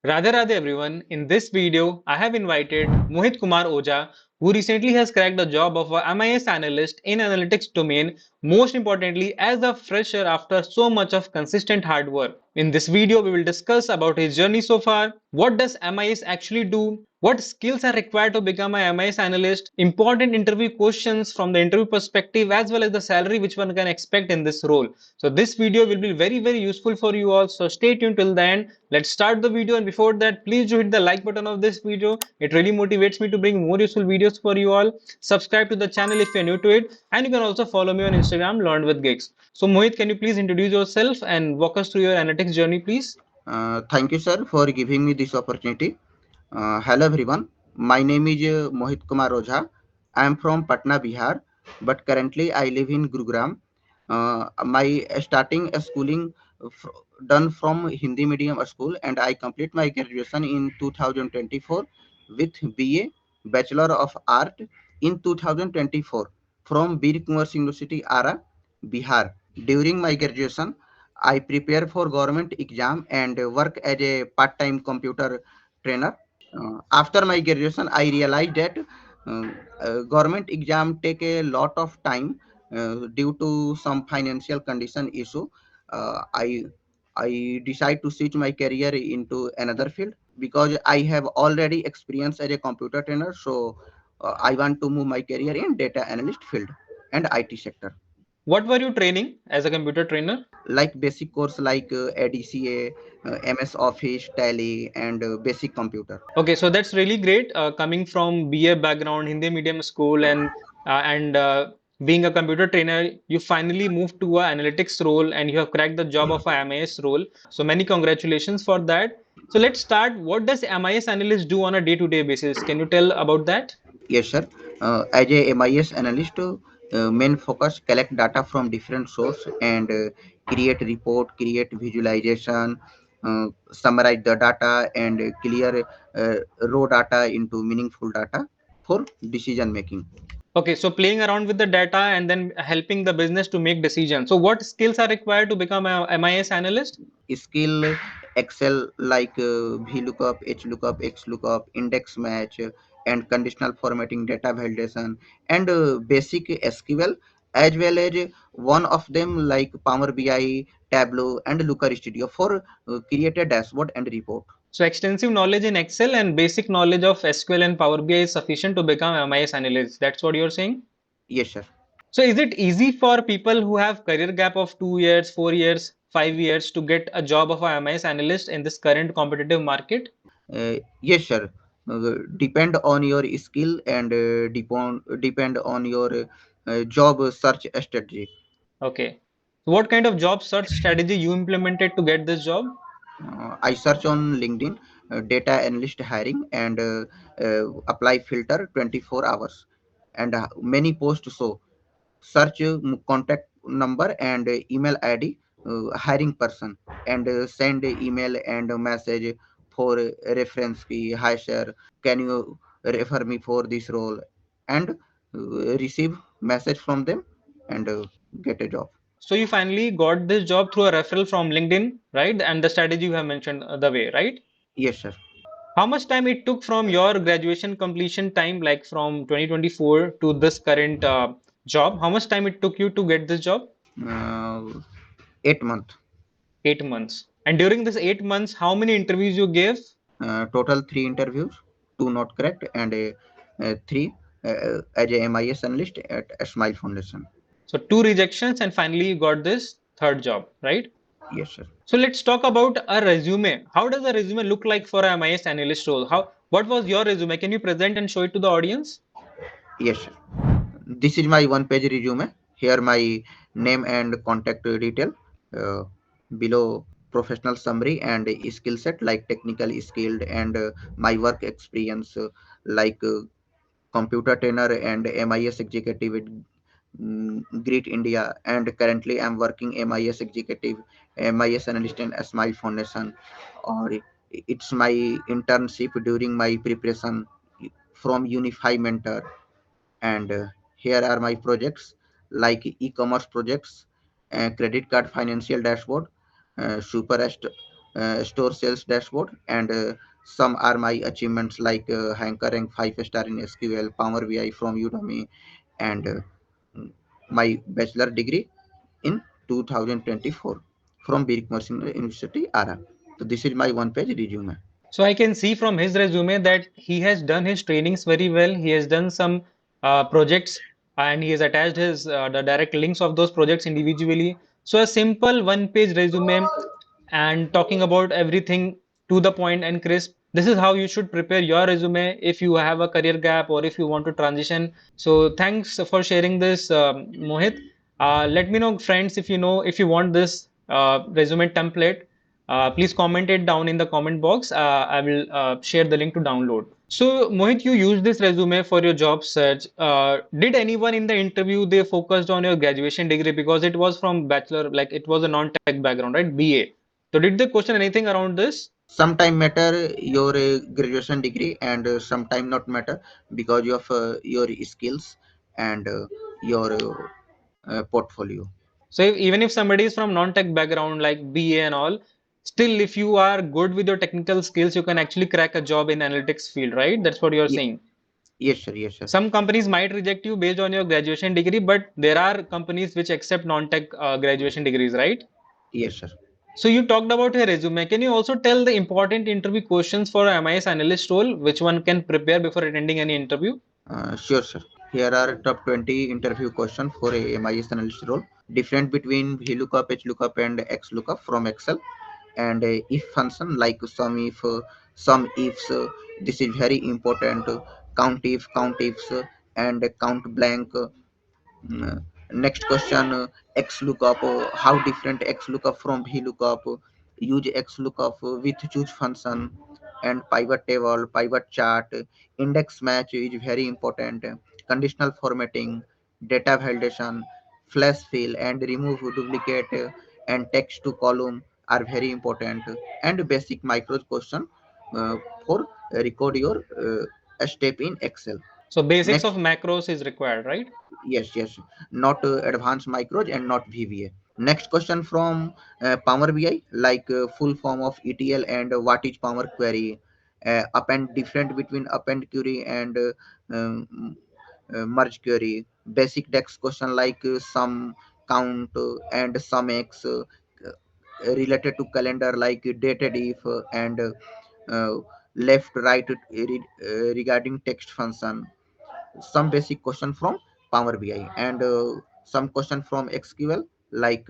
Radhe Radhe everyone, in this video I have invited Mohit Kumar Oja who recently has cracked the job of a MIS analyst in analytics domain, most importantly as a fresher after so much of consistent hard work. In this video we will discuss about his journey so far, what does MIS actually do, what skills are required to become a MIS analyst, important interview questions from the interview perspective as well as the salary which one can expect in this role. So this video will be very useful for you all. So stay tuned till the end. Let's start the video, and before that please do hit the like button of this video. It really motivates me to bring more useful videos for you all. Subscribe to the channel if you're new to it, and you can also follow me on Instagram Learn with Gigs. So Mohit, can you please introduce yourself and walk us through your analytics journey please? Thank you, sir, for giving me this opportunity. Hello, everyone. My name is Mohit Kumar Ojha. I am from Patna, Bihar, but currently I live in Gurugram. My starting schooling done from Hindi medium school, and I complete my graduation in 2024 with BA Bachelor of Art in 2024 from Bir Kunwar University, Ara, Bihar. During my graduation, I prepare for government exam and work as a part-time computer trainer. After my graduation, I realized that government exam take a lot of time due to some financial condition issue. Uh, I I decide to switch my career into another field because I have already experience as a computer trainer. So I want to move my career in data analyst field and IT sector. What were you training as a computer trainer? Like basic course like ADCA, MS Office, Tally, and basic computer. Okay, so that's really great. Coming from BA background, Hindi medium school, and being a computer trainer, you finally moved to a analytics role, and you have cracked the job of a MIS role. So many congratulations for that. So let's start. What does MIS analyst do on a day-to-day basis? Can you tell about that? Yes, sir. As a MIS analyst, main focus collect data from different source and create report, create visualization, summarize the data, and clear raw data into meaningful data for decision making. Okay, so playing around with the data and then helping the business to make decisions. So what skills are required to become a MIS analyst? Skill Excel like VLOOKUP, HLOOKUP, XLOOKUP, index match, and conditional formatting, data validation, and basic SQL, as well as one of them like Power BI, Tableau, and Looker Studio for create a dashboard and report. So extensive knowledge in Excel and basic knowledge of SQL and Power BI is sufficient to become MIS analyst. That's what you're saying? Yes, sir. So is it easy for people who have career gap of 2 years, 4 years, 5 years to get a job of a MIS analyst in this current competitive market? Yes, sir. Depend on your skill and depend on your job search strategy. Okay. So what kind of job search strategy you implemented to get this job? I search on LinkedIn, data analyst hiring, and apply filter 24 hours. And many posts so search contact number and email ID, hiring person, and send email and message for reference key. Hi sir, can you refer me for this role? And receive message from them and get a job. So you finally got this job through a referral from LinkedIn, right? And the strategy you have mentioned the way, right? Yes, sir. How much time it took from your graduation completion time, like from 2024 to this current job? How much time it took you to get this job? Uh, 8 month. 8 months. And during this 8 months, how many interviews you gave? Total three interviews, two not correct, and three as a MIS analyst at a Smile Foundation. So two rejections, and finally you got this third job, right? Yes, sir. So let's talk about a resume. How does a resume look like for a MIS analyst role? What was your resume? Can you present and show it to the audience? Yes, sir. This is my one-page resume. Here my name and contact detail. Uh, Below professional summary and skill set like technical skilled and my work experience like computer trainer and MIS executive with Great India, and currently I'm working MIS executive, MIS analyst in Smile Foundation, or it's my internship during my preparation from Unify Mentor. And here are my projects like e-commerce projects, credit card financial dashboard, Superest, store sales dashboard, and some are my achievements like hankering 5 star in SQL, Power BI from Udemy, and my bachelor degree in 2024 from Birkmerson University, Ara. So this is my one page resume. So I can see from his resume that he has done his trainings very well. He has done some projects and he has attached his the direct links of those projects individually. So a simple one-page resume and talking about everything to the point and crisp. This is how you should prepare your resume if you have a career gap or if you want to transition. So thanks for sharing this, Mohit. Let me know, friends, if you know if you want this resume template. Please comment it down in the comment box. I will share the link to download. So, Mohit, you used this resume for your job search. Did anyone in the interview they focused on your graduation degree because it was from bachelor, like it was a non-tech background, right? BA. So, did they question anything around this? Sometime matter your graduation degree, and sometime not matter because of your skills and your portfolio. So, even if somebody is from non-tech background like BA and all, still if you are good with your technical skills, you can actually crack a job in analytics field, right? That's what you're Ye- saying. yes sir, yes sir. Some companies might reject you based on your graduation degree, but there are companies which accept non-tech graduation degrees, right? Yes sir. So you talked about your resume. Can you also tell the important interview questions for MIS analyst role, which one can prepare before attending any interview? Sure sir. Here are top 20 interview questions for a MIS analyst role. Different between VLOOKUP, HLOOKUP, and XLOOKUP from Excel, and if function like some ifs. This is very important. Count ifs, and count blank. Mm, Next question, XLOOKUP. How different XLOOKUP from VLOOKUP? Use XLOOKUP with choose function, and pivot table, pivot chart. Index match is very important. Conditional formatting, data validation, flash fill, and remove duplicate and text to column are very important. And basic micros question for record your step in Excel. So basics of Next, macros is required, right? yes, yes, not advanced micros and not VBA. Next question from Power BI, like full form of ETL and what is Power Query, append different between append query and merge query. Basic text question like sum, count, and sum x, related to calendar like dated if, and uh, left right regarding text function. Some basic question from Power BI, and some question from SQL like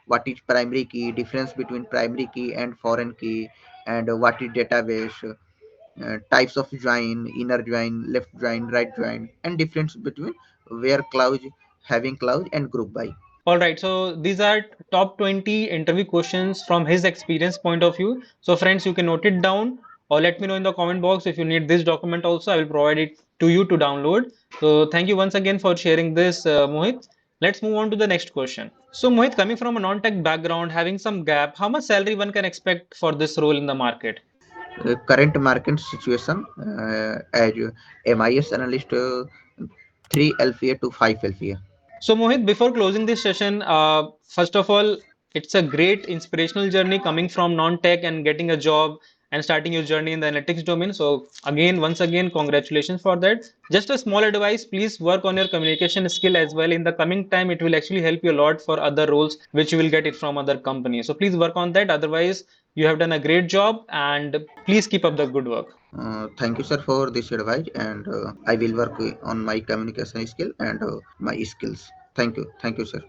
what is primary key, difference between primary key and foreign key, and what is database, types of join, inner join, left join, right join, and difference between where clause, having clause, and group by. All right, so these are top 20 interview questions from his experience point of view. So friends, you can note it down or let me know in the comment box if you need this document also. I will provide it to you to download. So thank you once again for sharing this, Mohit. Let's move on to the next question. So Mohit, coming from a non-tech background, having some gap, how much salary one can expect for this role in the market? Current market situation, as MIS analyst, 3 LPA to 5 LPA. So, Mohit, before closing this session, first of all, it's a great inspirational journey coming from non-tech and getting a job and starting your journey in the analytics domain. So, again, once again, congratulations for that. Just a small advice, please work on your communication skill as well. In the coming time, it will actually help you a lot for other roles which you will get it from other companies. So, please work on that. Otherwise, you have done a great job and please keep up the good work. Thank you, sir, for this advice, and I will work on my communication skill and my skills. Thank you, sir.